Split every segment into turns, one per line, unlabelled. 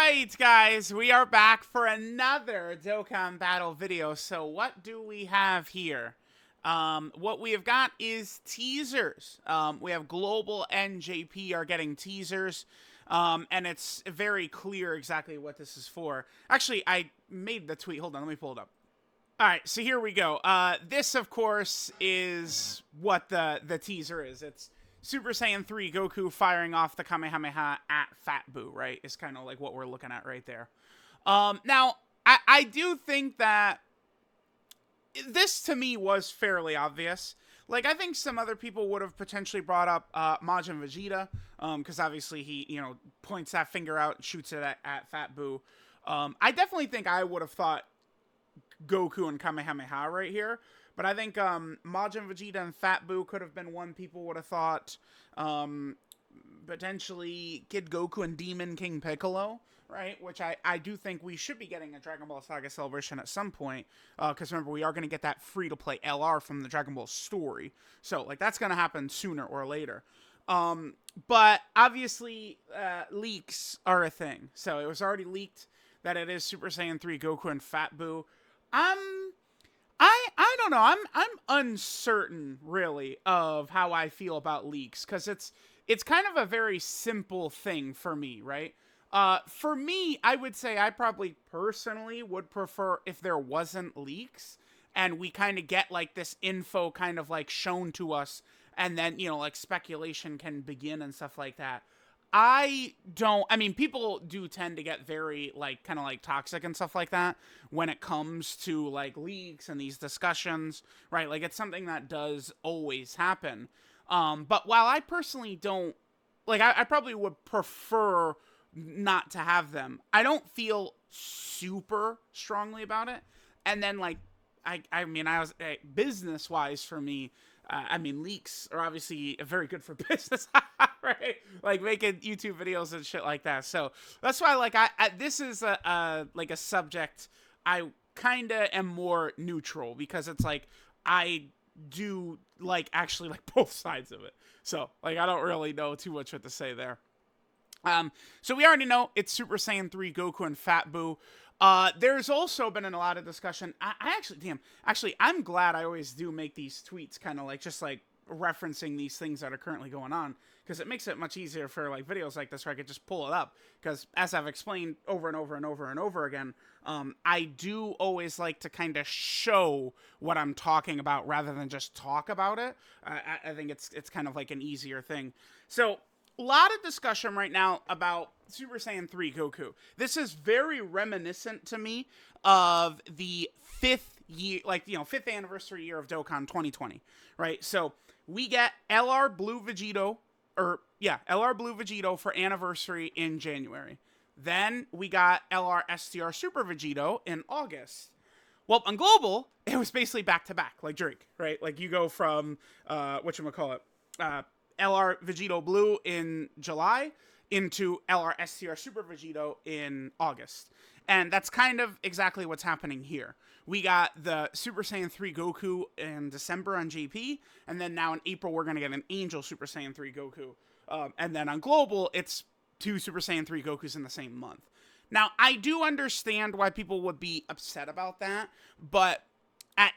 right, guys, we are back for another Dokkan battle video. So what do we have here? What we have got is teasers. We have Global and JP are getting teasers. And it's very clear exactly what this is for. Actually, I made the tweet. Hold on, let me pull it up. All right, so here we go. This, of course, is what the teaser is. It's Super Saiyan 3 Goku firing off the Kamehameha at Fat BUU, right? Is kind of like what we're looking at right there. Now, I do think that this, to me, was fairly obvious. Like, I think some other people would have potentially brought up Majin Vegeta, because obviously he, points that finger out and shoots it at Fat BUU. I definitely think I would have thought Goku and Kamehameha right here. But I think Majin Vegeta and Fat BUU could have been one people would have thought. Potentially Kid Goku and Demon King Piccolo, right? Which I do think we should be getting a Dragon Ball Saga Celebration at some point. Because remember, we are going to get that free-to-play LR from the Dragon Ball story. So, like, that's going to happen sooner or later. But obviously, leaks are a thing. So it was already leaked that it is Super Saiyan 3 Goku and Fat BUU. I don't know. I'm uncertain really of how I feel about leaks, because it's kind of a very simple thing for me, right? For me, I would say I probably personally would prefer if there wasn't leaks and we kind of get like this info kind of like shown to us, and then like speculation can begin and stuff like that. I mean, people do tend to get very, like, kind of, like, toxic and stuff like that when it comes to, like, leaks and these discussions, right? Like, it's something that does always happen. But while I personally don't, like, I probably would prefer not to have them, I don't feel super strongly about it. And then, like, I mean, business-wise for me, I mean, leaks are obviously very good for business, right? Like making YouTube videos and shit like that. So that's why, like, this is a subject I kind of am more neutral, because it's like I do like actually like both sides of it. So like I don't really know too much what to say there. So we already know it's Super Saiyan 3 Goku and Fat BUU. There's also been a lot of discussion. Actually, I'm glad I always do make these tweets kind of like just like referencing these things that are currently going on, because it makes it much easier for like videos like this where I could just pull it up. Because as I've explained over and over and over and over again, I do always like to kind of show what I'm talking about rather than just talk about it. I think it's kind of like an easier thing. So a lot of discussion right now about Super Saiyan 3 Goku. This is very reminiscent to me of the fifth anniversary year of Dokkan 2020, right? So we get LR Blue Vegito, LR Blue Vegito for anniversary in January. Then we got LR STR Super Vegito in August. Well, on Global, it was basically back-to-back, like Drake, right? Like you go from, LR Vegito Blue in July into LR STR Super Vegito in August. And that's kind of exactly what's happening here. We got the Super Saiyan 3 Goku in December on JP, and then now in April we're going to get an Angel Super Saiyan 3 Goku. And then on Global, it's two Super Saiyan 3 Gokus in the same month. Now, I do understand why people would be upset about that, but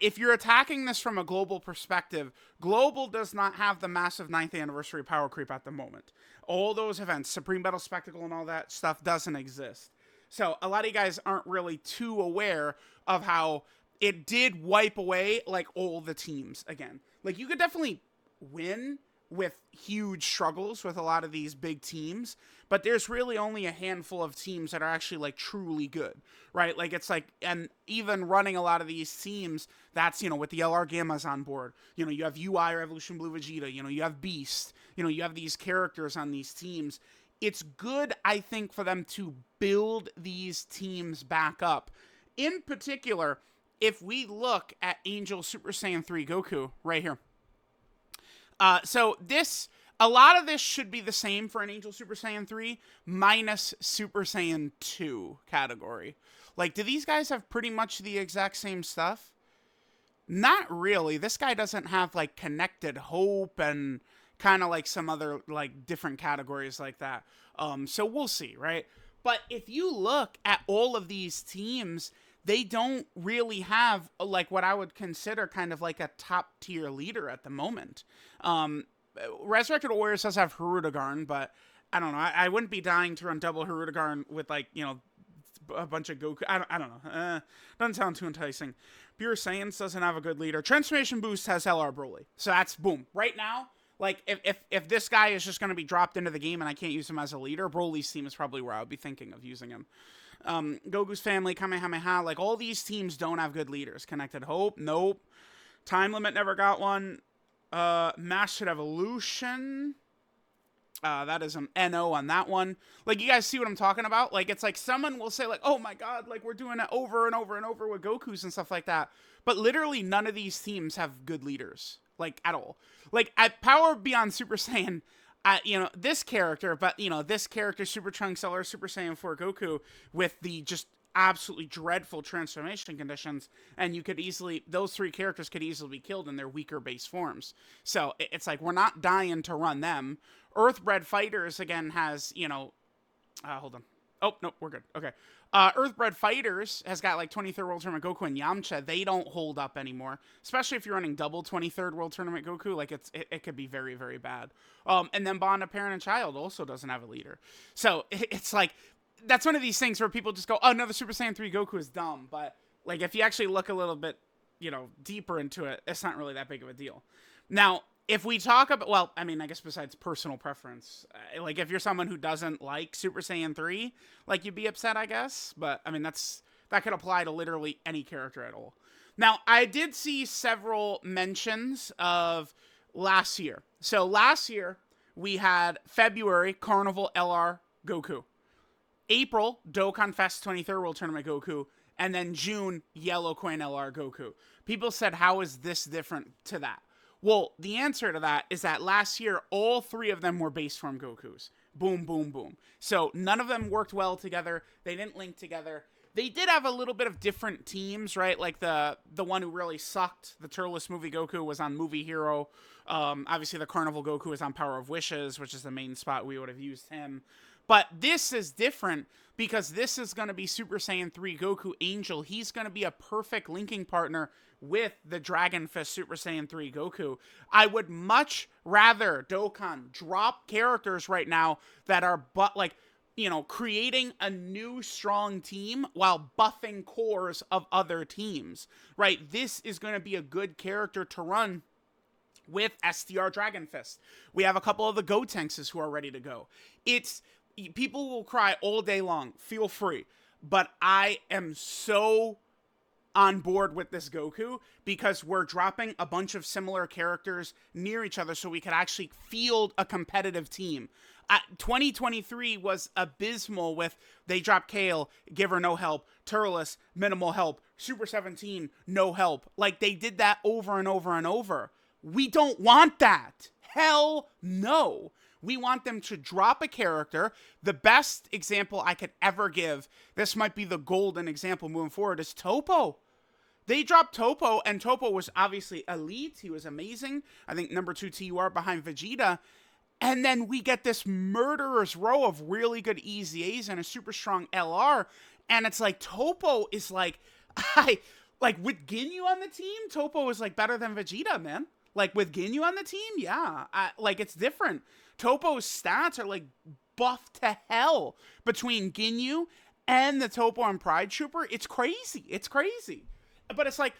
if you're attacking this from a global perspective, Global does not have the massive 9th anniversary power creep at the moment. All those events, Supreme Battle Spectacle and all that stuff doesn't exist. So a lot of you guys aren't really too aware of how it did wipe away, like, all the teams again. Like, you could definitely win with huge struggles with a lot of these big teams, but there's really only a handful of teams that are actually like truly good, right? Like it's like, and even running a lot of these teams, that's, with the LR Gammas on board, you have UI or Evolution Blue Vegeta, you have Beast, you have these characters on these teams. It's good, I think, for them to build these teams back up. In particular, if we look at Angel Super Saiyan 3 Goku right here. So a lot of this should be the same for an Angel Super Saiyan 3 minus Super Saiyan 2 category. Like, do these guys have pretty much the exact same stuff? Not really. This guy doesn't have, like, Connected Hope and kind of like some other, like, different categories like that. So we'll see, right? But if you look at all of these teams, they don't really have like what I would consider kind of like a top tier leader at the moment. Um, Resurrected Warriors does have Hirudegarn, but I don't know. I wouldn't be dying to run double Hirudegarn with like, you know, a bunch of Goku. I don't know. Doesn't sound too enticing. Pure Science doesn't have a good leader. Transformation Boost has LR Broly. So that's boom. Right now, like if this guy is just going to be dropped into the game and I can't use him as a leader, Broly's team is probably where I would be thinking of using him. Goku's Family, Kamehameha, like all these teams don't have good leaders. Connected Hope, nope. Time Limit never got one. Mastered Evolution. That is an NO on that one. Like, you guys see what I'm talking about? Like, it's like someone will say, like, oh my god, like, we're doing it over and over and over with Gokus and stuff like that. But literally, none of these teams have good leaders. Like, at all. Like, at Power Beyond Super Saiyan, you know, this character, but, you know, this character, Super Trunks LR Super Saiyan 4 Goku, with the just absolutely dreadful transformation conditions, and you could easily, those three characters could easily be killed in their weaker base forms. So it's like, we're not dying to run them. Earthbred Fighters, again, has, you know, hold on. Oh, no, we're good. Okay. Earthbred Fighters has got like 23rd World Tournament Goku and Yamcha. They don't hold up anymore, especially if you're running double 23rd World Tournament Goku. Like, it could be very, very bad. And then Bond of Parent and Child also doesn't have a leader. So it's like, that's one of these things where people just go, oh, no, the Super Saiyan 3 Goku is dumb. But, like, if you actually look a little bit, you know, deeper into it, it's not really that big of a deal. Now, if we talk about, well, I mean, I guess besides personal preference, like, if you're someone who doesn't like Super Saiyan 3, like, you'd be upset, I guess. But, I mean, that could apply to literally any character at all. Now, I did see several mentions of last year. So, last year, we had February, Carnival LR Goku. April, Dokkan Fest 23rd World Tournament Goku. And then June, Yellow Coin LR Goku. People said, how is this different to that? Well, the answer to that is that last year, all three of them were base form Gokus. Boom, boom, boom. So none of them worked well together. They didn't link together. They did have a little bit of different teams, right? Like the one who really sucked, the Turles Movie Goku, was on Movie Hero. Obviously, the Carnival Goku is on Power of Wishes, which is the main spot we would have used him. But this is different because this is going to be Super Saiyan 3 Goku Angel. He's going to be a perfect linking partner with the Dragon Fist Super Saiyan 3 Goku. I would much rather Dokkan drop characters right now that are like, you know, creating a new strong team while buffing cores of other teams, right? This is going to be a good character to run with STR Dragon Fist. We have a couple of the Gotenks who are ready to go. People will cry all day long. Feel free. But I am so on board with this Goku because we're dropping a bunch of similar characters near each other so we could actually field a competitive team. 2023 was abysmal with they dropped Kale, give her no help, Turles, minimal help, Super 17, no help. Like, they did that over and over and over. We don't want that. Hell no. We want them to drop a character. The best example I could ever give, this might be the golden example moving forward, is Toppo. They dropped Toppo, and Toppo was obviously elite. He was amazing. I think number 2 TUR behind Vegeta. And then we get this murderer's row of really good EZAs and a super strong LR. And it's like, Toppo is like, with Ginyu on the team, Toppo is like better than Vegeta, man. Like, with Ginyu on the team, yeah. Like, it's different. Toppo's stats are, like, buff to hell between Ginyu and the Toppo and Pride Trooper. It's crazy. It's crazy. But it's like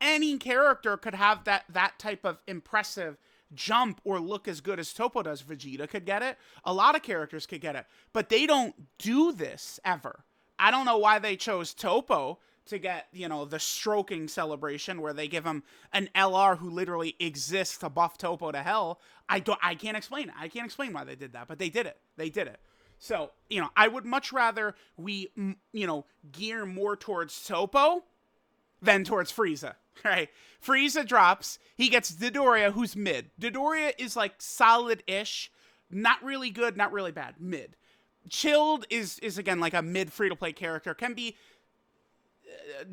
any character could have that type of impressive jump or look as good as Toppo does. Vegeta could get it. A lot of characters could get it. But they don't do this ever. I don't know why they chose Toppo to get, you know, the stroking celebration where they give him an LR who literally exists to buff Toppo to hell. I can't explain it. I can't explain why they did that, but they did it. They did it. So, you know, I would much rather we, you know, gear more towards Toppo than towards Frieza, right? Frieza drops. He gets Dodoria, who's mid. Dodoria is like solid-ish. Not really good, not really bad. Mid. Chilled is again like a mid free-to-play character. Can be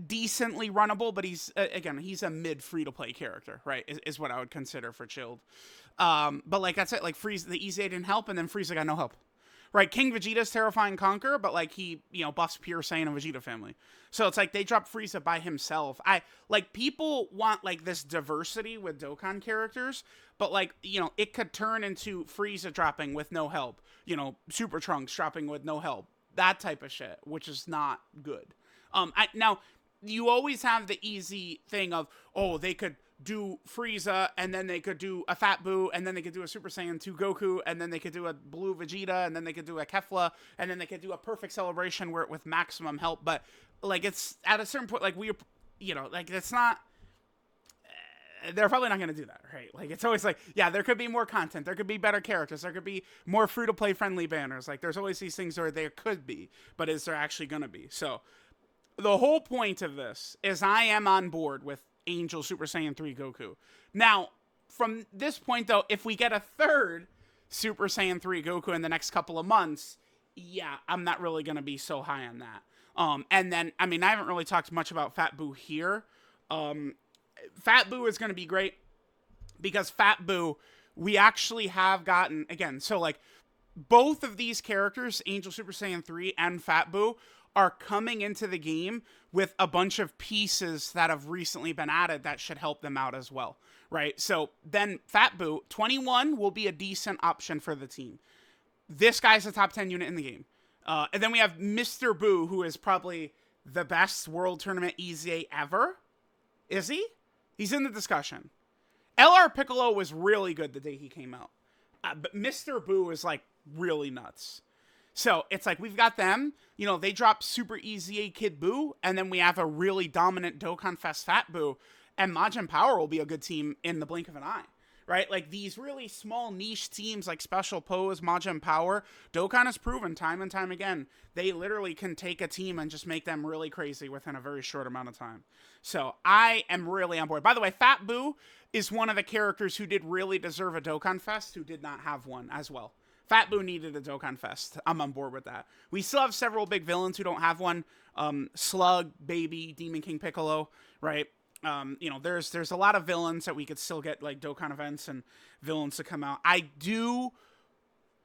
decently runnable, but he's a mid free-to-play character, right? Is what I would consider for Chilled. But like that's it. Like Frieza, the EZA didn't help, and then Frieza got no help. right? King Vegeta's Terrifying Conqueror, but like he, buffs Pure Saiyan and Vegeta family. So it's like they dropped Frieza by himself. People want like this diversity with Dokkan characters, but like, it could turn into Frieza dropping with no help, Super Trunks dropping with no help, that type of shit, which is not good. Now you always have the easy thing of, oh, they could do Frieza, and then they could do a Fat BUU, and then they could do a Super Saiyan 2 Goku, and then they could do a Blue Vegeta, and then they could do a Kefla, and then they could do a Perfect Celebration with maximum help. But like, it's at a certain point, like it's not. They're probably not going to do that, right? Like, it's always like, yeah, there could be more content, there could be better characters, there could be more free-to-play friendly banners. Like, there's always these things where there could be, but is there actually going to be? So, the whole point of this is I am on board with Angel Super Saiyan 3 Goku. Now, from this point, though, if we get a third Super Saiyan 3 Goku in the next couple of months, yeah, I'm not really going to be so high on that. And then, I mean, I haven't really talked much about Fat BUU here. Fat BUU is going to be great because Fat BUU, we actually have gotten, again, so like both of these characters, Angel Super Saiyan 3 and Fat BUU, are coming into the game with a bunch of pieces that have recently been added that should help them out as well, right? So then Fat BUU, 21 will be a decent option for the team. This guy's a top 10 unit in the game. And then we have Mr. BUU, who is probably the best World Tournament EZA ever. Is he? He's in the discussion. LR Piccolo was really good the day he came out. But Mr. BUU is like really nuts. So it's like we've got them, they drop Super EZA Kid BUU, and then we have a really dominant Dokkan Fest Fat BUU, and Majin Power will be a good team in the blink of an eye, right? Like these really small niche teams like Special Pose, Majin Power, Dokkan has proven time and time again, they literally can take a team and just make them really crazy within a very short amount of time. So I am really on board. By the way, Fat BUU is one of the characters who did really deserve a Dokkan Fest who did not have one as well. Fat BUU needed a Dokkan Fest. I'm on board with that. We still have several big villains who don't have one. Slug, Baby, Demon King Piccolo, right? There's a lot of villains that we could still get like Dokkan events and villains to come out.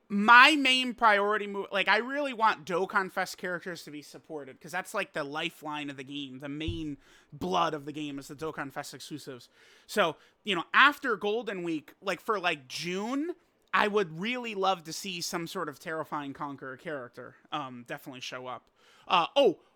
My main priority move, like I really want Dokkan Fest characters to be supported because that's like the lifeline of the game. The main blood of the game is the Dokkan Fest exclusives. So, after Golden Week, like for like June, I would really love to see some sort of Terrifying Conqueror character definitely show up.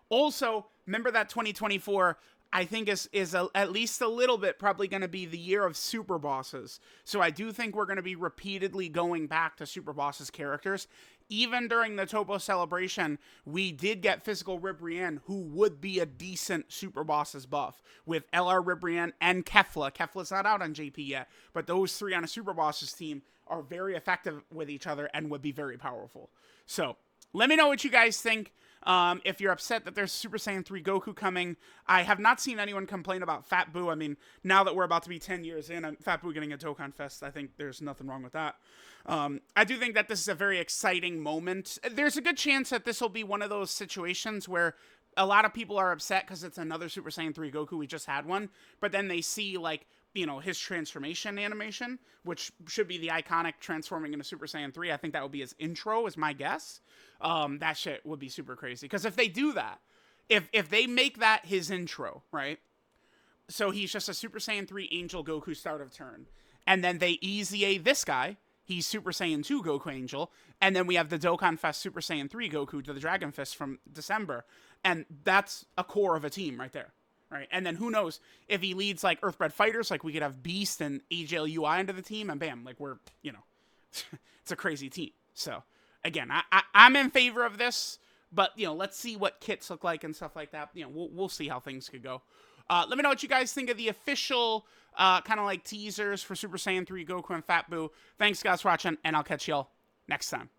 Also, remember that 2024, I think is at least a little bit probably going to be the year of super bosses. So I do think we're going to be repeatedly going back to super bosses characters. Even during the Topo celebration, we did get Physical Ribrianne, who would be a decent super bosses buff with LR Ribrianne and Kefla. Kefla's not out on JP yet, but those three on a super bosses team are very effective with each other and would be very powerful. So let me know what you guys think. If you're upset that there's Super Saiyan 3 Goku coming, I have not seen anyone complain about Fat BUU. I mean, now that we're about to be 10 years in, and Fat BUU getting a Dokkan Fest, I think there's nothing wrong with that. I do think that this is a very exciting moment. There's a good chance that this will be one of those situations where a lot of people are upset because it's another Super Saiyan 3 Goku. We just had one. But then they see, like, his transformation animation, which should be the iconic transforming into Super Saiyan 3. I think that would be his intro, is my guess. That shit would be super crazy. Because if they do that, if they make that his intro, right? So he's just a Super Saiyan 3 Angel Goku start of turn. And then they EZA this guy. He's Super Saiyan 2 Goku Angel. And then we have the Dokkan Fest Super Saiyan 3 Goku to the Dragon Fist from December. And that's a core of a team right there. Right, and then who knows if he leads like Earthbred Fighters, like we could have Beast and AJLUI into the team, and bam, like we're it's a crazy team. So again, I'm in favor of this, but let's see what kits look like and stuff like that. We'll see how things could go. Let me know what you guys think of the official kind of like teasers for Super Saiyan 3 Goku and Fat BUU. Thanks guys for watching, and I'll catch y'all next time.